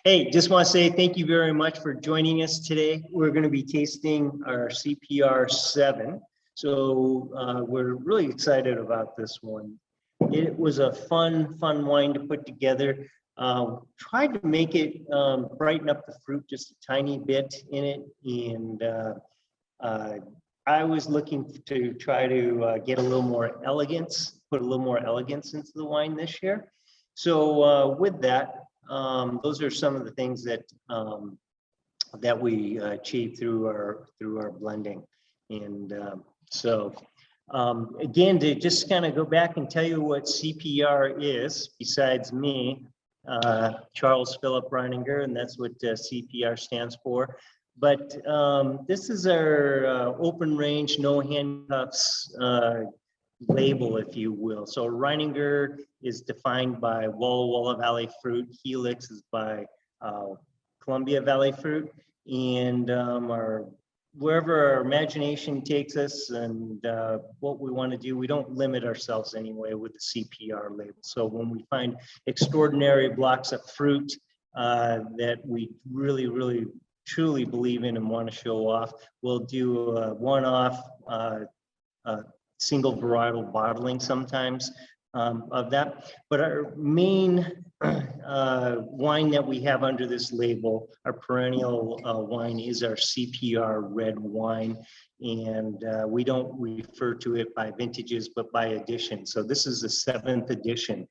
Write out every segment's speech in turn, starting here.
Hey, just want to say thank you very much for joining us today. We're going to be tasting our CPR 7. So we're really excited about this one. It was a fun wine to put together. Tried to make it brighten up the fruit just a tiny bit in it. And I was looking to try to get a little more elegance, put a little more elegance into the wine this year. So with that, those are some of the things that that we achieve through our blending. And again, to just kind of go back and tell you what CPR is, besides me, Charles Phillip Reininger, and that's what CPR stands for. But this is our open range, no handcuffs label, if you will. So Reininger is defined by Walla Valley fruit. Helix is by Columbia Valley fruit. And wherever our imagination takes us and what we want to do, we don't limit ourselves anyway with the CPR label. So when we find extraordinary blocks of fruit that we really truly believe in and want to show off, we'll do a one-off single varietal bottling sometimes of that. But our main wine that we have under this label, our perennial wine, is our CPR red wine. And we don't refer to it by vintages, but by edition. So this is the 7th edition.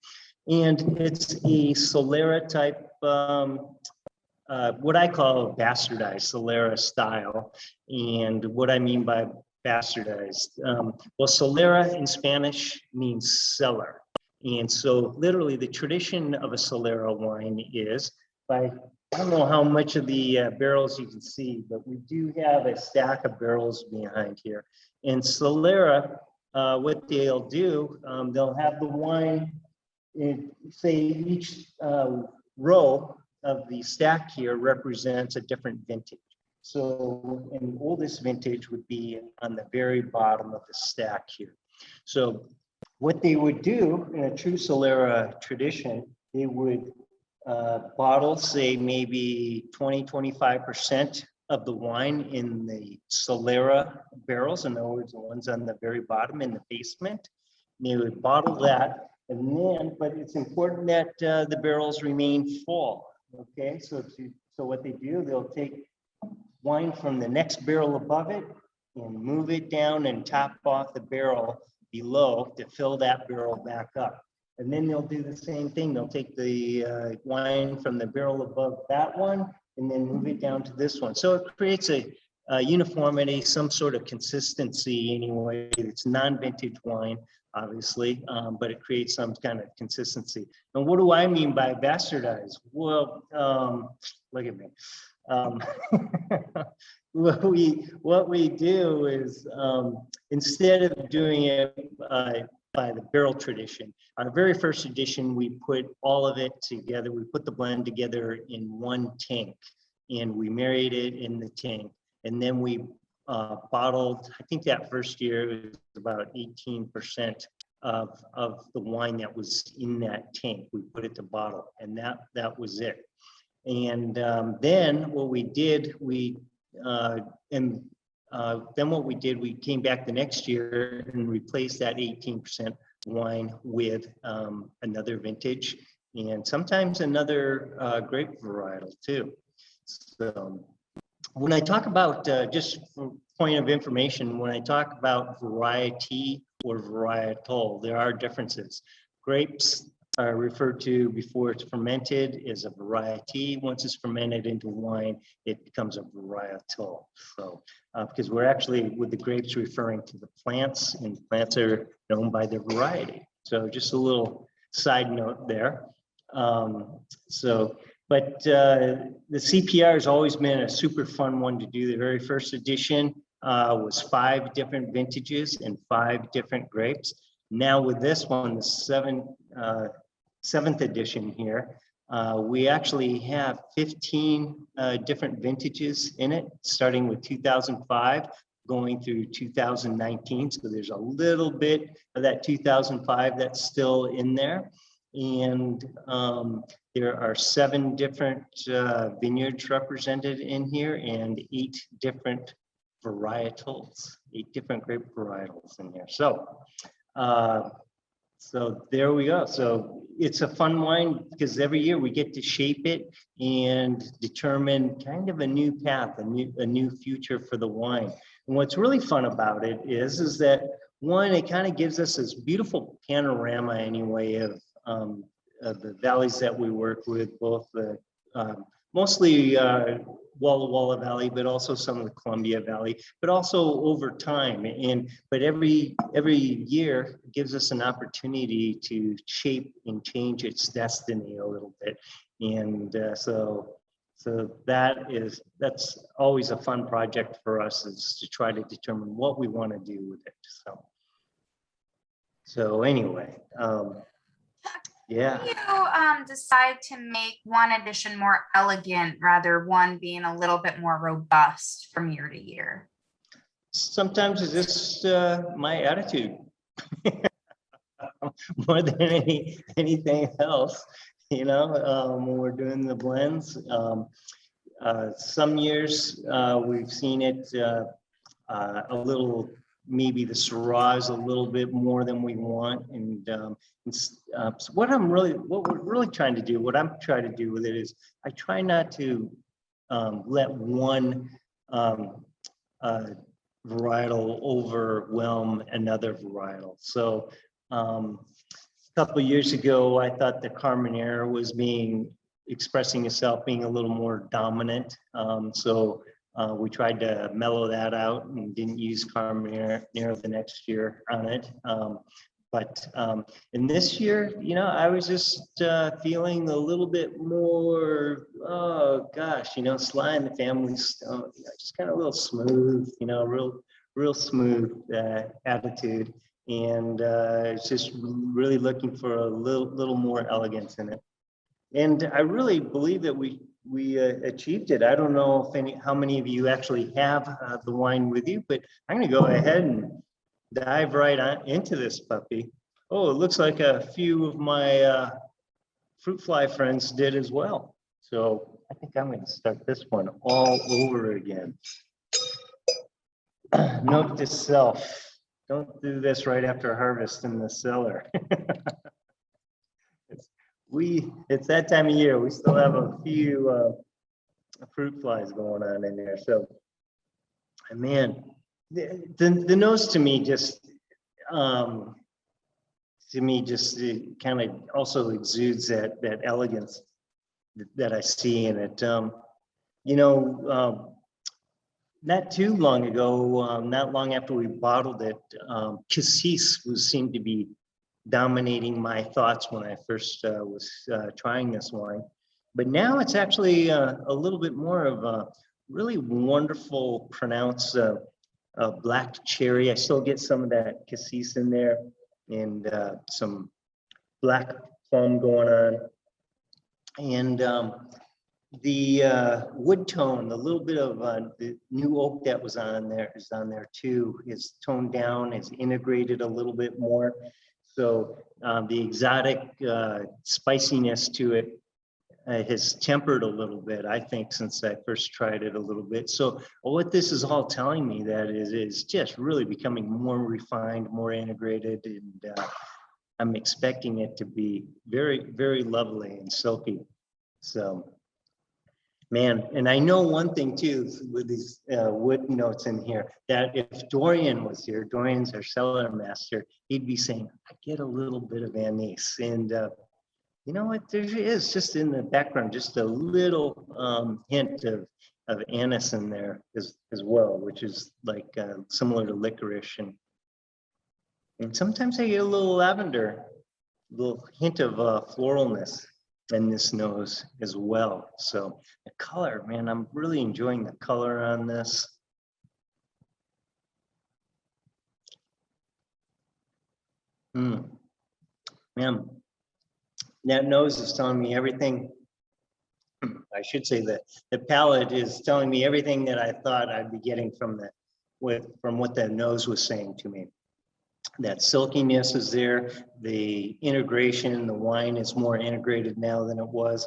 And it's a Solera type, what I call bastardized Solera style. And what I mean by bastardized, well, Solera in Spanish means cellar. And so literally the tradition of a Solera wine is by, I don't know how much of the barrels you can see, but we do have a stack of barrels behind here. And Solera, what they'll do, they'll have the wine, say each row of the stack here represents a different vintage. So an oldest vintage would be on the very bottom of the stack here. So what they would do in a true Solera tradition, they would bottle, say maybe 20-25% of the wine in the Solera barrels, in other words, the ones on the very bottom in the basement. They would bottle that, and then, but it's important that the barrels remain full. Okay, so what they do, they'll take wine from the next barrel above it and move it down and top off the barrel below to fill that barrel back up. And then they'll do the same thing. They'll take the wine from the barrel above that one and then move it down to this one. So it creates a uniformity, some sort of consistency anyway. It's non-vintage wine, obviously, but it creates some kind of consistency. And what do I mean by bastardized? Well, look at me. What we do is, instead of doing it by the barrel tradition, our very first edition, we put all of it together. We put the blend together in one tank, and we married it in the tank. And then we bottled, I think that first year it was about 18% of the wine that was in that tank. We put it to bottle, and that was it. And then what we did, we came back the next year and replaced that 18% wine with another vintage and sometimes another grape varietal too. So when I talk about, just for point of information, when I talk about variety or varietal, there are differences. Grapes are referred to before it's fermented as a variety. Once it's fermented into wine, it becomes a varietal. So, because we're actually with the grapes referring to the plants, and plants are known by their variety. So just a little side note there. But the CPR has always been a super fun one to do. The very first edition was 5 different vintages and 5 different grapes. Now with this one, the 7th edition here, we actually have 15 different vintages in it, starting with 2005, going through 2019. So there's a little bit of that 2005 that's still in there. And there are 7 different vineyards represented in here and 8 different varietals, 8 different grape varietals in here. So, so there we go. So it's a fun wine because every year we get to shape it and determine kind of a new path, a new future for the wine. And what's really fun about it is that one, it kind of gives us this beautiful panorama anyway of the valleys that we work with, both the mostly Walla Walla Valley, but also some of the Columbia Valley, but also over time. But every year gives us an opportunity to shape and change its destiny a little bit. And so that's always a fun project for us, is to try to determine what we want to do with it. So anyway, yeah. How do you decide to make one edition more elegant, rather one being a little bit more robust from year to year? Sometimes it's just my attitude more than anything else, you know, when we're doing the blends. Some years we've seen it a little, maybe the Syrahs a little bit more than we want. And so what we're really trying to do, what I'm trying to do with it is I try not to let one varietal overwhelm another varietal. So a couple of years ago, I thought the Carmenere was expressing itself, being a little more dominant. So we tried to mellow that out and didn't use Carmenere the next year on it. But in this year, you know, I was just feeling a little bit more, oh gosh, you know, Sly and the Family Stone, you know, just kind of a little smooth, you know, real smooth attitude. And it's just really looking for a little more elegance in it. And I really believe that we achieved it. I don't know how many of you actually have the wine with you, but I'm going to go ahead and dive right on into this puppy. Oh, it looks like a few of my fruit fly friends did as well. So I think I'm going to start this one all over again. Note to self, don't do this right after harvest in the cellar. It's that time of year. We still have a few fruit flies going on in there. So, man, the nose to me just kind of also exudes that elegance that I see in it. You know, not too long ago, not long after we bottled it, cassis seemed to be dominating my thoughts when I first was trying this wine. But now it's actually a little bit more of a really wonderful, pronounced black cherry. I still get some of that cassis in there, and some black plum going on. And the wood tone, a little bit of the new oak that was on there is on there too, is toned down, is integrated a little bit more. So the exotic spiciness to it has tempered a little bit, I think, since I first tried it a little bit. So what this is all telling me that is just really becoming more refined, more integrated, and I'm expecting it to be very, very lovely and silky. So, man, and I know one thing too with these wood notes in here, that if Dorian was here, Dorian's our cellar master, he'd be saying, I get a little bit of anise. And you know what, there is just in the background, just a little hint of anise in there as well, which is like similar to licorice. And sometimes I get a little lavender, a little hint of floralness in this nose as well. So the color, man, I'm really enjoying the color on this. Man, that nose is telling me everything. I should say that the palate is telling me everything that I thought I'd be getting from what the nose was saying to me. that silkiness is there. The integration, the wine is more integrated now than it was.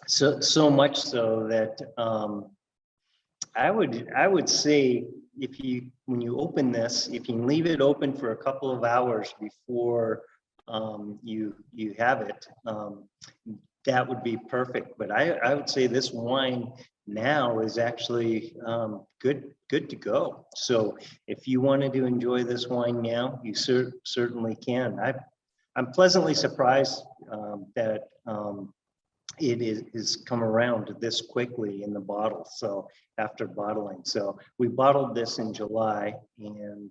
So much so that I would say when you open this, if you leave it open for a couple of hours before you have it, that would be perfect. But I would say this wine now is actually good to go. So if you wanted to enjoy this wine now, you certainly can. I'm pleasantly surprised that it is come around this quickly in the bottle. So after bottling, so we bottled this in July, and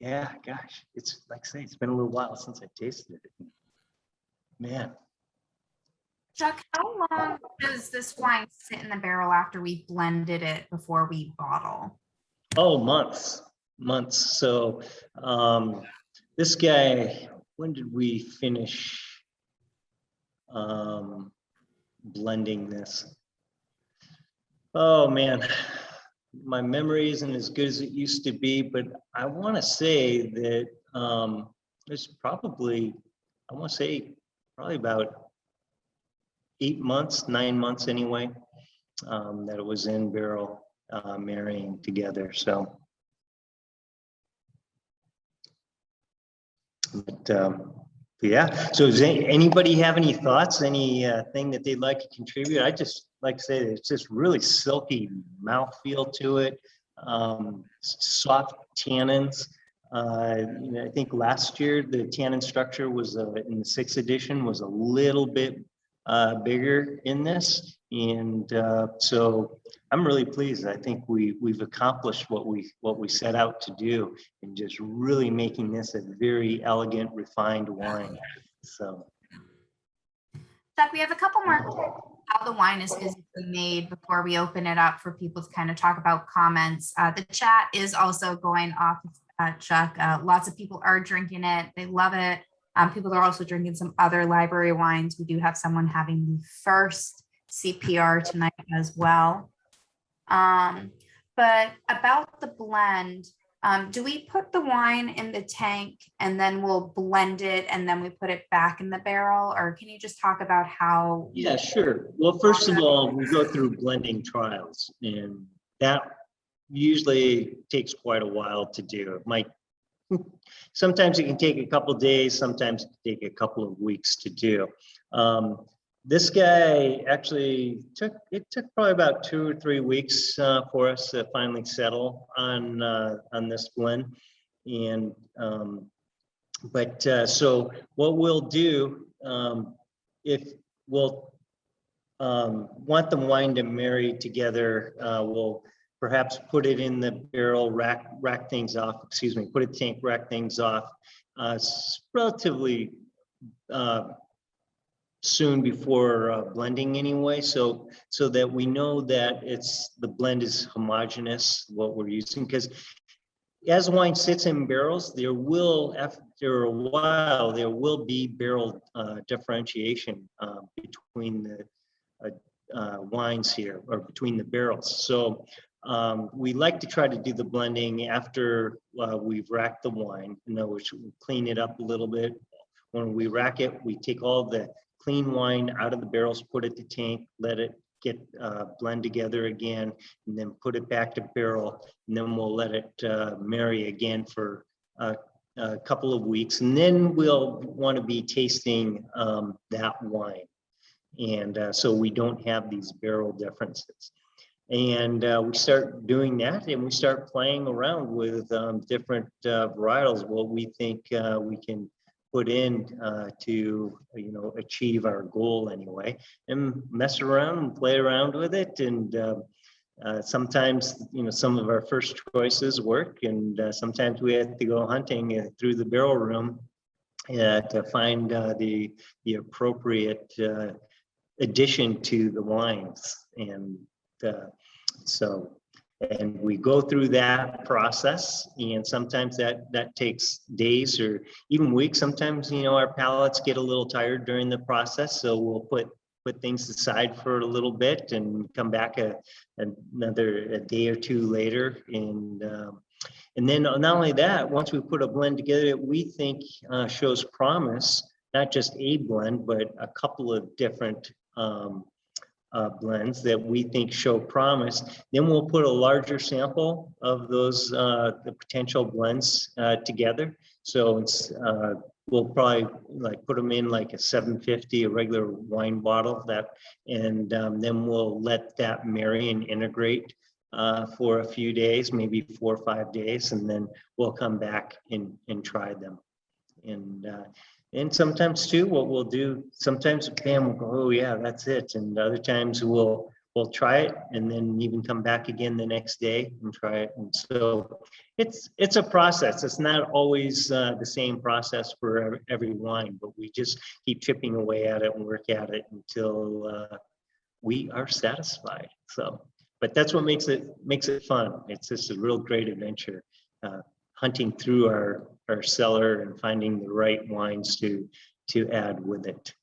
yeah, gosh, it's like I say, it's been a little while since I tasted it. Man. Chuck, how long does this wine sit in the barrel after we blended it before we bottle? Oh, months. So this guy, when did we finish blending this? Oh man, my memory isn't as good as it used to be, but I want to say that there's probably, probably about 8 months, 9 months anyway, that it was in barrel marrying together. So, but yeah. So does anybody have any thoughts, any thing that they'd like to contribute? I just like to say that it's just really silky mouthfeel to it, soft tannins. I think last year the tannin structure was in the 6th edition was a little bit bigger in this, and so I'm really pleased. I think we've accomplished what we set out to do, and just really making this a very elegant, refined wine. So, Chuck, we have a couple more how the wine is physically made before we open it up for people to kind of talk about comments. The chat is also going off, Chuck. Lots of people are drinking it. They love it. People are also drinking some other library wines. We do have someone having the first CPR tonight as well. But about the blend, do we put the wine in the tank and then we'll blend it and then we put it back in the barrel? Or can you just talk about how? Yeah, sure. Well, first of all, we go through blending trials, and that usually takes quite a while to do. It might, sometimes it can take a couple of days, sometimes it can take a couple of weeks to do. This guy actually took probably about 2 or 3 weeks for us to finally settle on this blend. And so what we'll do, if we'll want the wine to marry together, we'll perhaps put it in the barrel, rack things off, put it tank, rack things off relatively soon before blending anyway, so that we know that the blend is homogeneous, what we're using. Because as wine sits in barrels, there will, after a while, there will be barrel differentiation between the wines here, or between the barrels. So we like to try to do the blending after we've racked the wine. In other words, we clean it up a little bit. When we rack it, we take all the clean wine out of the barrels, put it to tank, let it get blend together again, and then put it back to barrel, and then we'll let it marry again for a couple of weeks, and then we'll want to be tasting that wine, and so we don't have these barrel differences. And we start doing that, and we start playing around with different varietals, what we think we can put in to achieve our goal anyway, and mess around and play around with it. And sometimes some of our first choices work, and sometimes we have to go hunting through the barrel room to find the appropriate addition to the wines. And and we go through that process, and sometimes that takes days or even weeks. Sometimes our palates get a little tired during the process, so we'll put put things aside for a little bit and come back another day or two later. And then not only that, once we put a blend together that we think shows promise, not just a blend, but a couple of different blends that we think show promise, then we'll put a larger sample of those the potential blends together. So it's we'll probably like put them in like a 750, a regular wine bottle, and then we'll let that marry and integrate for a few days, maybe 4 or 5 days, and then we'll come back and try them. And sometimes too, what we'll do, sometimes bam, we'll go, oh yeah, that's it. And other times we'll try it and then even come back again the next day and try it. And so it's a process. It's not always the same process for every wine, but we just keep chipping away at it and work at it until we are satisfied. So, but that's what makes it fun. It's just a real great adventure, hunting through our cellar and finding the right wines to add with it.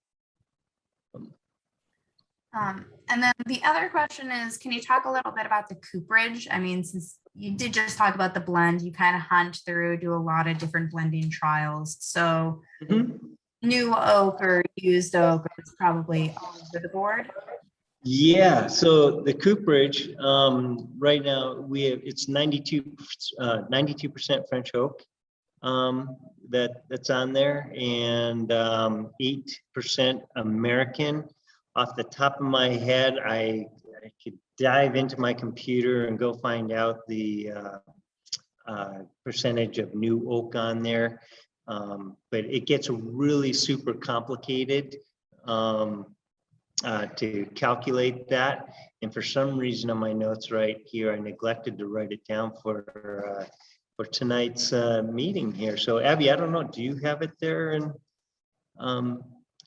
And then the other question is, can you talk a little bit about the Coop Bridge? I mean, since you did just talk about the blend, you kind of hunt through, do a lot of different blending trials. So new oak or used oak is probably all over the board. Yeah, so the Coop Bridge, right now it's 92% French oak that's on there, and 8% American. Off the top of my head, I could dive into my computer and go find out the percentage of new oak on there, but it gets really super complicated to calculate that. And for some reason on my notes right here, I neglected to write it down for tonight's meeting here. So Abby, I don't know, do you have it there in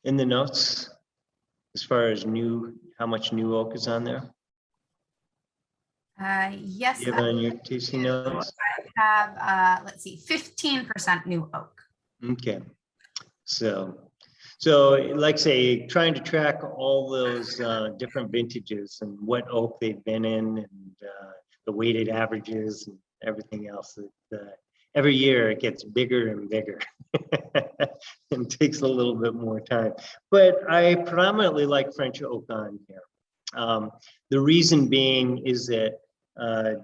the notes as far as how much new oak is on there? Yes. You have it on your tasting notes? I have, let's see, 15% new oak. Okay. So like say, trying to track all those different vintages and what oak they've been in, and the weighted averages and everything else. Every year it gets bigger and bigger and takes a little bit more time. But I predominantly like French oak on here. The reason being is that the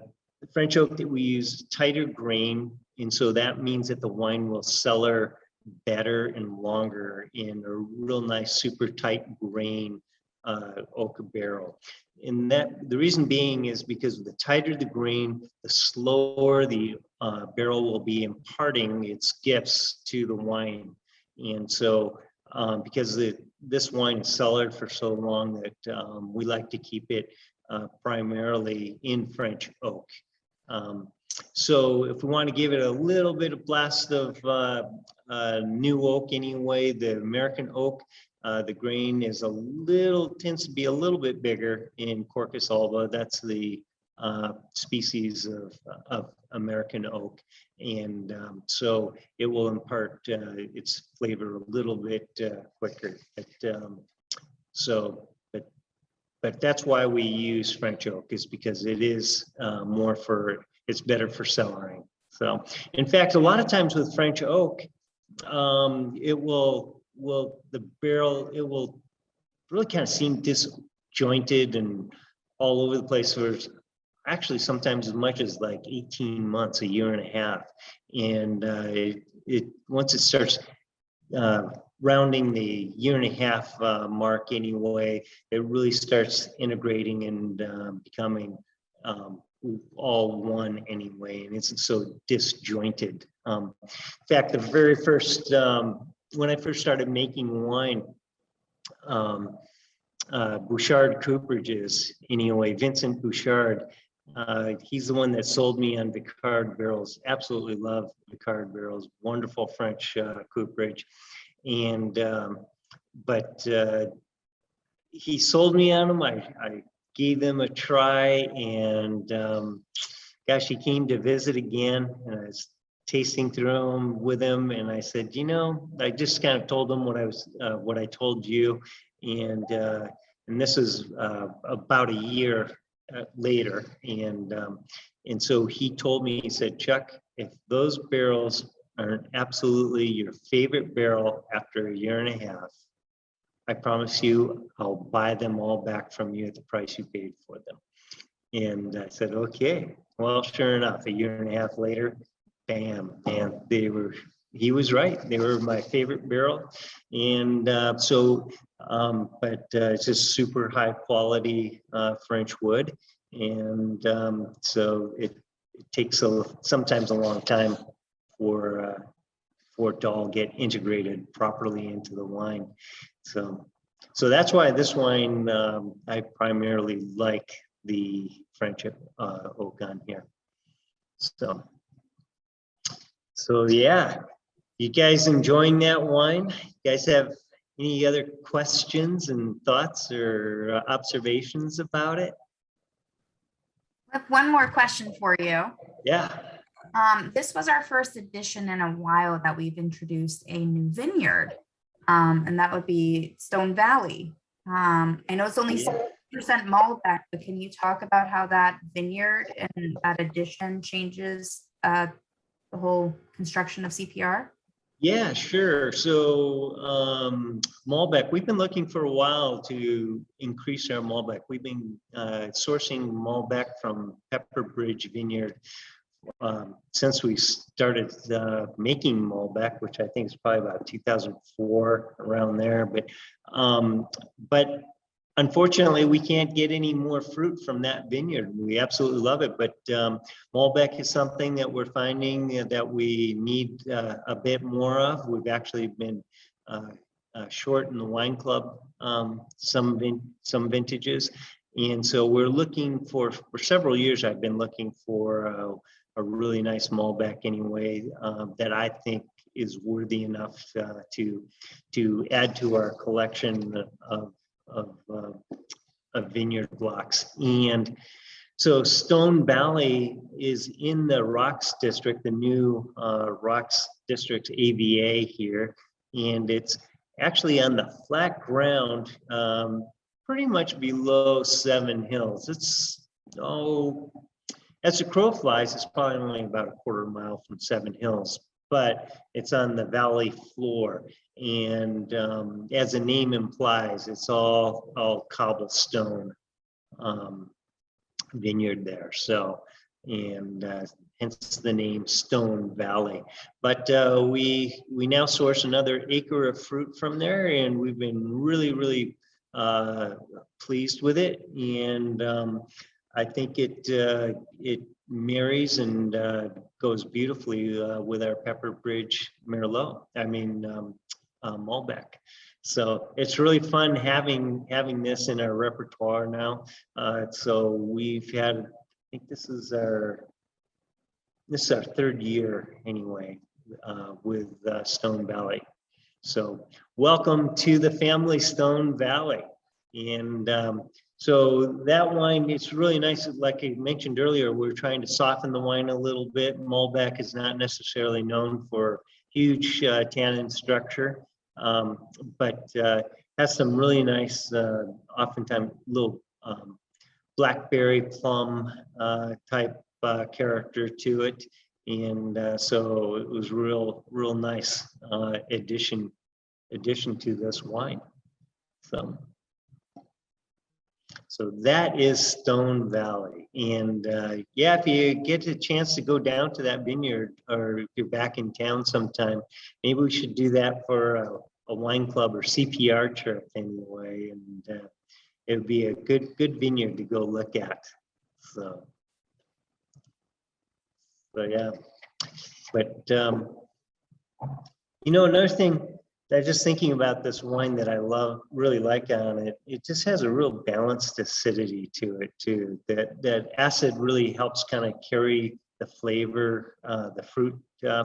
French oak that we use tighter grain, and so that means that the wine will cellar better and longer in a real nice super tight grain oak barrel. And that the reason being is because the tighter the grain, the slower the barrel will be imparting its gifts to the wine. And so because this wine is cellared for so long that we like to keep it primarily in French oak. So if we want to give it a little bit of blast of new oak anyway, the American oak, the grain is tends to be a little bit bigger in Quercus alba. That's the species of American oak. And so it will impart its flavor a little bit quicker. But that's why we use French oak, is because it is it's better for cellaring. So in fact, a lot of times with French oak, it will really kind of seem disjointed and all over the place for actually sometimes as much as like 18 months, a year and a half. And once it starts rounding the year and a half mark anyway, it really starts integrating and becoming all one anyway, and it's so disjointed. In fact, the very first, when I first started making wine, Bouchard Cooperages, anyway, Vincent Bouchard, he's the one that sold me on Vicard barrels. Absolutely love Vicard barrels, wonderful French cooperage. And but he sold me on them. I gave them a try, and gosh, he came to visit again, and I was tasting through them with him, and I said, I just kind of told him what I told you, and this is about a year later, and so he told me, he said, Chuck, if those barrels are absolutely your favorite barrel after a year and a half, I promise you, I'll buy them all back from you at the price you paid for them. And I said, okay. Well, sure enough, a year and a half later, bam, and he was right. They were my favorite barrel. And but it's just super high quality French wood. And so it takes sometimes a long time for it to all get integrated properly into the wine. So that's why this wine, I primarily like the French oak on here. So yeah, you guys enjoying that wine? You guys have any other questions and thoughts or observations about it? I have one more question for you. Yeah. This was our first edition in a while that we've introduced a new vineyard, and that would be Stone Valley. I know it's only 7% Malbec, but can you talk about how that vineyard and that addition changes the whole construction of CPR? Yeah, sure. So Malbec, we've been looking for a while to increase our Malbec. We've been sourcing Malbec from Pepper Bridge Vineyard since we started making Malbec, which I think is probably about 2004, around there. But unfortunately, we can't get any more fruit from that vineyard. We absolutely love it, but Malbec is something that we're finding that we need a bit more of. We've actually been short in the wine club some vintages, and so we're looking for several years. I've been looking for a really nice Malbec anyway that I think is worthy enough to add to our collection of vineyard blocks. And so Stone Valley is in the Rocks District, the new Rocks District AVA here, and it's actually on the flat ground, pretty much below Seven Hills. It's as the crow flies, it's probably only about a quarter mile from Seven Hills, but it's on the valley floor. And as the name implies, it's all cobblestone vineyard there. So, and hence the name Stone Valley. But we now source another acre of fruit from there, and we've been really pleased with it. And I think it marries and goes beautifully with our Pepper Bridge Merlot. Malbec. So it's really fun having this in our repertoire now. So we've had, I think this is our third year anyway with Stone Valley. So welcome to the family, Stone Valley. And so that wine, it's really nice. Like I mentioned earlier, we're trying to soften the wine a little bit. Malbec is not necessarily known for huge tannin structure, but has some really nice, oftentimes little blackberry plum type character to it. And so it was real nice addition to this wine. So that is Stone Valley. And yeah, if you get a chance to go down to that vineyard, or if you're back in town sometime, maybe we should do that for a wine club or CPR trip anyway. And it would be a good vineyard to go look at. So yeah, but another thing, just thinking about this wine that I really like on it, it just has a real balanced acidity to it too. That acid really helps kind of carry the flavor, the fruit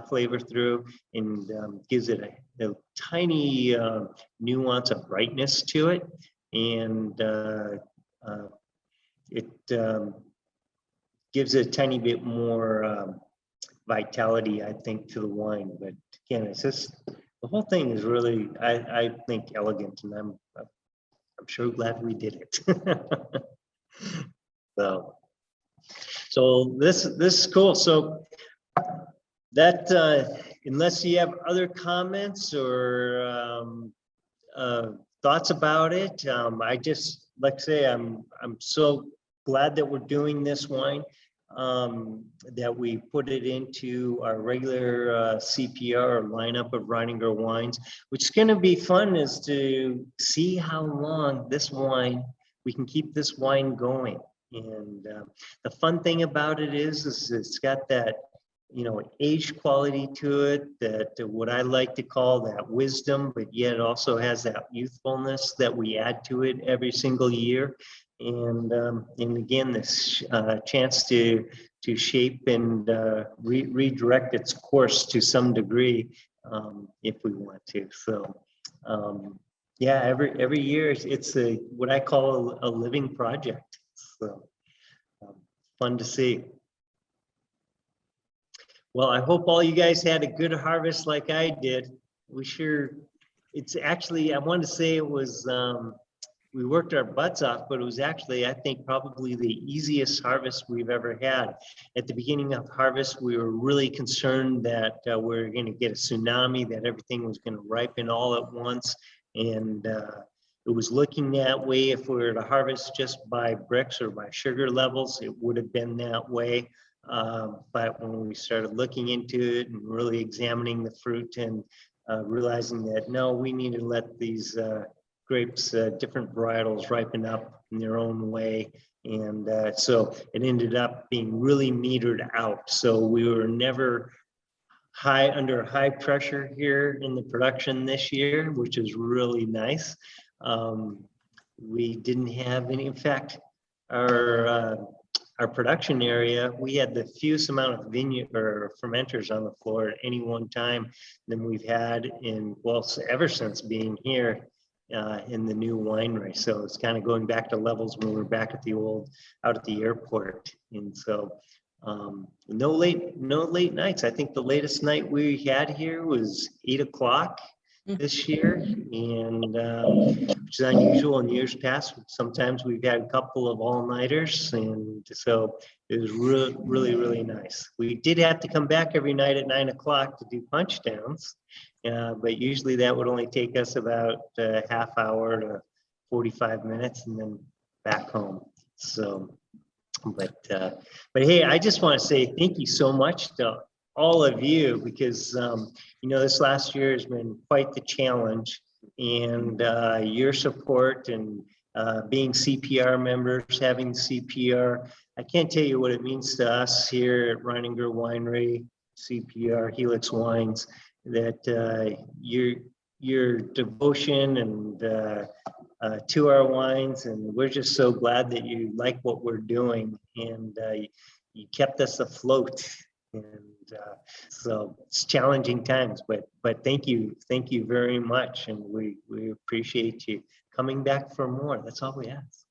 flavor through, and gives it a tiny nuance of brightness to it. And it gives it a tiny bit more vitality, I think, to the wine. But again, it's just, the whole thing is really, I think, elegant, and I'm I'm sure glad we did it. So this is cool. So that unless you have other comments or thoughts about it, I just like to say I'm so glad that we're doing this wine, that we put it into our regular CPR lineup of Reininger wines. Which is going to be fun is to see how long this wine, we can keep this wine going. And the fun thing about it is it's got that, you know, age quality to it, that what I like to call that wisdom, but yet it also has that youthfulness that we add to it every single year. And again, this chance to shape and redirect its course to some degree, if we want to. So yeah, every year it's what I call a living project. So fun to see. Well, I hope all you guys had a good harvest like I did. It's actually, I want to say it was, we worked our butts off, but it was actually, I think, probably the easiest harvest we've ever had. At the beginning of harvest, we were really concerned that we were going to get a tsunami, that everything was going to ripen all at once. And it was looking that way. If we were to harvest just by bricks or by sugar levels, it would have been that way. But when we started looking into it and really examining the fruit and realizing that, no, we need to let these grapes, different varietals ripen up in their own way. And so it ended up being really metered out. So we were never under high pressure here in the production this year, which is really nice. We didn't have any, in fact, our production area, we had the fewest amount of vineyard or fermenters on the floor at any one time than we've had ever since being here in the new winery. So it's kind of going back to levels when we were back at out at the airport. And so no late nights. I think the latest night we had here was 8 o'clock this year, and which is unusual in years past. Sometimes we've had a couple of all-nighters, and so it was really nice. We did have to come back every night at 9 o'clock to do punch downs, but usually that would only take us about a half hour to 45 minutes and then back home. So but hey, I just want to say thank you so much to all of you, because you know, this last year has been quite the challenge, and your support and being CPR members, having CPR, I can't tell you what it means to us here at Reininger Winery, CPR, Helix Wines, that your devotion and to our wines, and we're just so glad that you like what we're doing, and you kept us afloat. And so it's challenging times, but thank you very much, and we appreciate you coming back for more. That's all we ask.